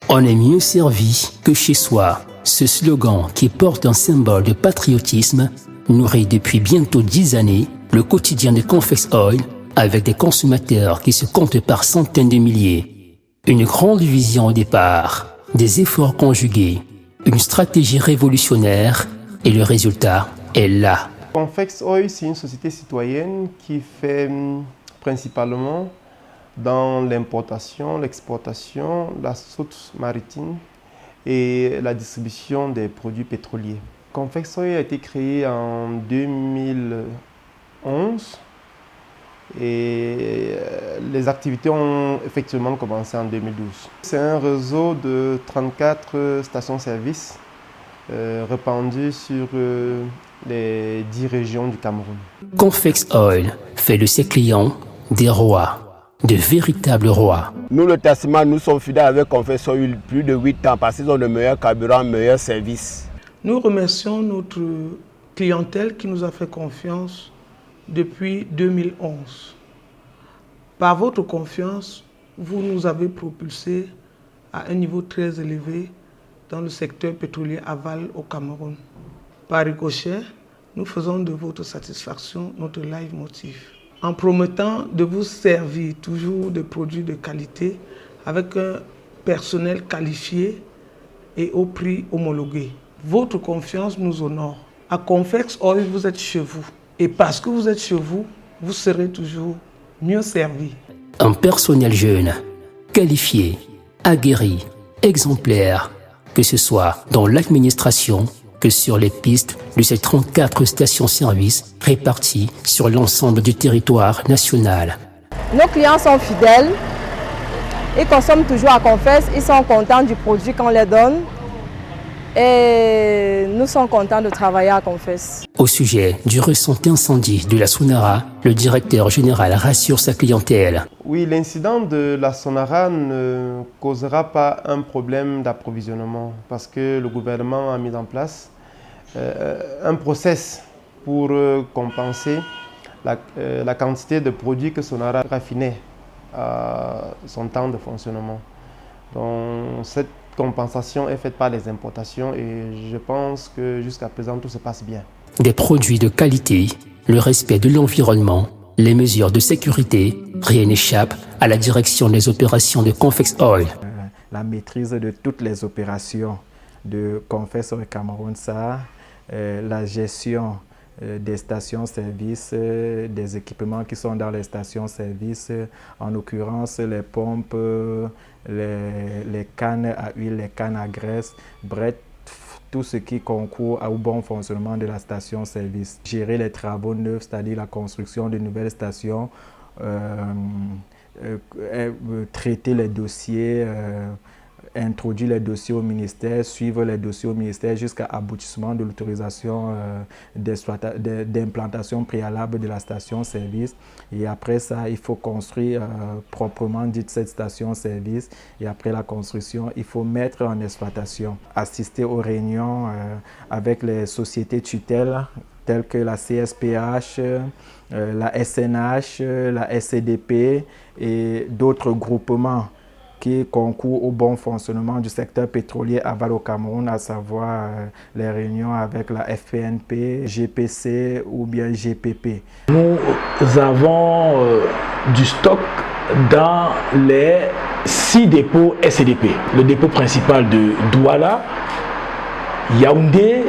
On est mieux servi que chez soi. Ce slogan qui porte un symbole de patriotisme nourrit depuis bientôt 10 années le quotidien de Confex Oil avec des consommateurs qui se comptent par centaines de milliers. Une grande vision au départ, des efforts conjugués, une stratégie révolutionnaire et le résultat est là. Confex Oil, c'est une société citoyenne qui fait principalement dans l'importation, l'exportation, la source maritime et la distribution des produits pétroliers. Confex Oil a été créé en 2011 et les activités ont effectivement commencé en 2012. C'est un réseau de 34 stations-service répandues sur les 10 régions du Cameroun. Confex Oil fait de ses clients des rois, de véritables rois. Nous, le Tassima, nous sommes fidèles avec Confex Oil plus de 8 ans parce qu'ils ont le meilleur carburant, le meilleur service. Nous remercions notre clientèle qui nous a fait confiance depuis 2011. Par votre confiance, vous nous avez propulsés à un niveau très élevé dans le secteur pétrolier aval au Cameroun. Par ricochet, nous faisons de votre satisfaction notre leitmotiv, en promettant de vous servir toujours de produits de qualité avec un personnel qualifié et au prix homologué. Votre confiance nous honore. À Confex Oil, vous êtes chez vous. Et parce que vous êtes chez vous, vous serez toujours mieux servi. Un personnel jeune, qualifié, aguerri, exemplaire, que ce soit dans l'administration que sur les pistes de ces 34 stations-service réparties sur l'ensemble du territoire national. Nos clients sont fidèles, ils consomment toujours à Confex, ils sont contents du produit qu'on leur donne et nous sommes contents de travailler à Confex. Au sujet du récent incendie de la Sonara, le directeur général rassure sa clientèle. Oui, l'incident de la Sonara ne causera pas un problème d'approvisionnement parce que le gouvernement a mis en place un process pour compenser la quantité de produits que Sonara raffinait à son temps de fonctionnement. Donc, cette compensation est faite par les importations et je pense que jusqu'à présent tout se passe bien. Des produits de qualité, le respect de l'environnement, les mesures de sécurité, rien n'échappe à la direction des opérations de Confex Oil. La maîtrise de toutes les opérations de Confex Oil Cameroun, ça, la gestion des stations-service, des équipements qui sont dans les stations-service, en l'occurrence les pompes, les cannes à huile, les cannes à graisse, bref, tout ce qui concourt au bon fonctionnement de la station-service. Gérer les travaux neufs, c'est-à-dire la construction de nouvelles stations, traiter les dossiers, introduire les dossiers au ministère, suivre les dossiers au ministère jusqu'à aboutissement de l'autorisation d'implantation préalable de la station-service. Et après ça, il faut construire proprement dit cette station-service. Et après la construction, il faut mettre en exploitation. Assister aux réunions avec les sociétés tutelles telles que la CSPH, la SNH, la SCDP et d'autres groupements qui concourent au bon fonctionnement du secteur pétrolier aval au Cameroun, à savoir les réunions avec la FPNP, GPC ou bien GPP. Nous avons du stock dans les 6 dépôts SCDP. Le dépôt principal de Douala, Yaoundé,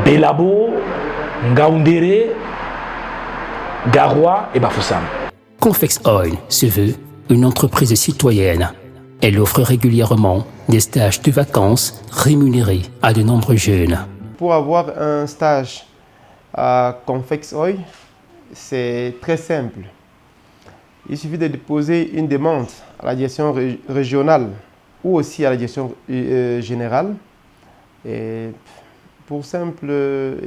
Belabo, Ngaoundéré, Garoua et Bafoussam. Confex Oil se veut une entreprise citoyenne. Elle offre régulièrement des stages de vacances rémunérés à de nombreux jeunes. Pour avoir un stage à Confex Oil, c'est très simple. Il suffit de déposer une demande à la direction régionale ou aussi à la direction générale. Et pour simple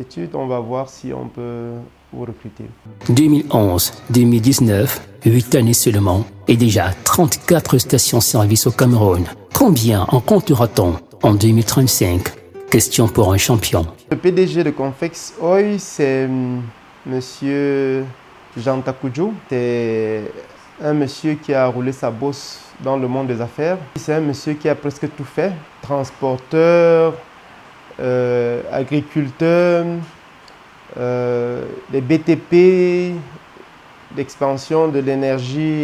étude, on va voir si on peut vous recruter. 2011-2019, 8 années seulement, et déjà 34 stations-service au Cameroun. Combien en comptera-t-on en 2035? Question pour un champion. Le PDG de Confex Oil, c'est M. Jean Takudjo. C'est un monsieur qui a roulé sa bosse dans le monde des affaires. C'est un monsieur qui a presque tout fait. Transporteur, agriculteur, les BTP, l'expansion de l'énergie